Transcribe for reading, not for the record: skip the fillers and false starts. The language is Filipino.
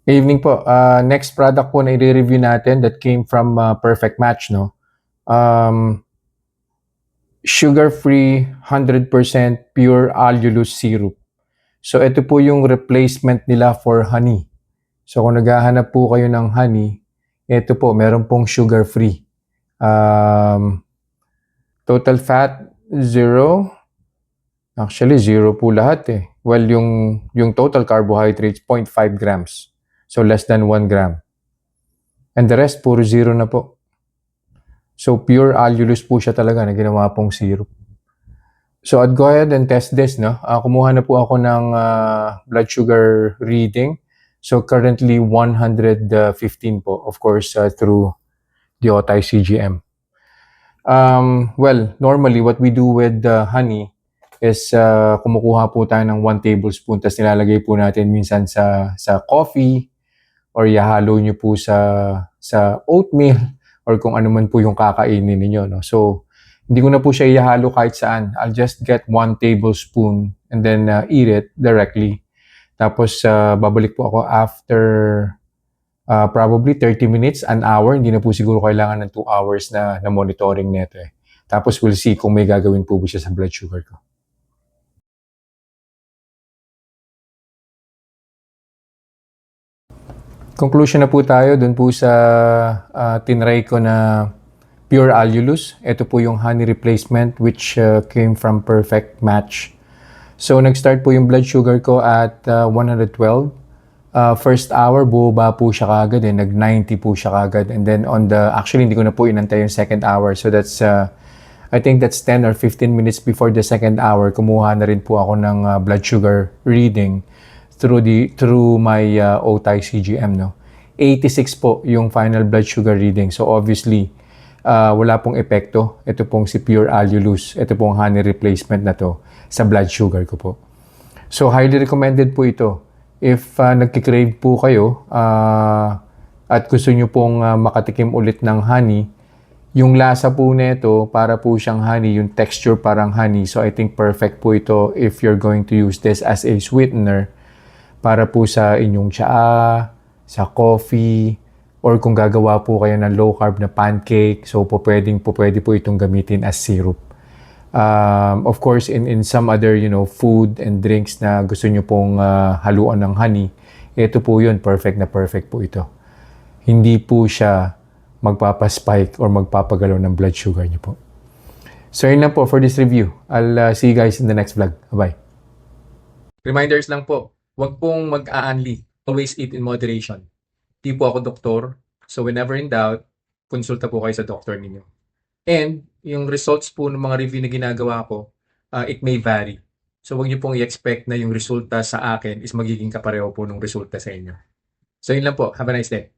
Evening po. Next product po na i-review natin that came from Perfect Match, no? Sugar-free, 100% pure allulose syrup. So ito po yung replacement nila for honey. So kung naghahanap po kayo ng honey, ito po, meron pong sugar-free. Total fat, 0. Actually, 0 po lahat eh. Well, yung total carbohydrates, 0.5 grams. So less than 1 gram. And the rest, puro 0 na po. So pure allulose po siya talaga na ginawa pong syrup. So I'd go ahead and test this, no? Kumuha na po ako ng blood sugar reading. So currently 115 po, of course, through the Otay CGM. Well, normally what we do with honey is kumukuha po tayo ng 1 tablespoon tapos nilalagay po natin minsan sa coffee or ihalo nyo po sa oatmeal or kung ano man po yung kakainin ninyo, no? So hindi ko na po siya ihalo kahit saan. I'll just get 1 tablespoon and then eat it directly. Tapos babalik po ako after probably 30 minutes, an hour. Hindi na po siguro kailangan ng 2 hours na monitoring nito eh. Tapos we'll see kung may gagawin po ba siya sa blood sugar ko. Conclusion na po tayo dun po sa tinry ko na pure allulose. Ito po yung honey replacement which came from Perfect Match. So nag-start po yung blood sugar ko at 112. First hour, bumaba po siya kagad eh. Nag-90 po siya kagad. And then actually hindi ko na po inantay yung second hour. So that's, I think that's 10 or 15 minutes before the second hour. Kumuha na rin po ako ng blood sugar reading through my Otay CGM, no? 86 po yung final blood sugar reading. So obviously, wala pong epekto. Ito pong si pure allulose. Ito pong honey replacement na to sa blood sugar ko po. So highly recommended po ito. If nagkikrave po kayo at gusto nyo pong makatikim ulit ng honey, yung lasa po nito para po siyang honey, yung texture parang honey. So I think perfect po ito if you're going to use this as a sweetener para po sa inyong tsaa, sa coffee, or kung gagawa po kayo ng low carb na pancake, so pwede po itong gamitin as syrup. Of course, in some other food and drinks na gusto nyo pong haluan ng honey, ito po yun, perfect na perfect po ito. Hindi po siya magpapaspike or magpapagalaw ng blood sugar nyo po. So yun lang po for this review. I'll see you guys in the next vlog. Bye-bye. Reminders lang po, huwag pong mag-aanli. Always eat in moderation. Di po ako doktor, so whenever in doubt, konsulta po kayo sa doktor ninyo. And yung results po ng mga review na ginagawa ko, it may vary. So huwag niyo pong i-expect na yung resulta sa akin is magiging kapareho po ng resulta sa inyo. So yun lang po. Have a nice day.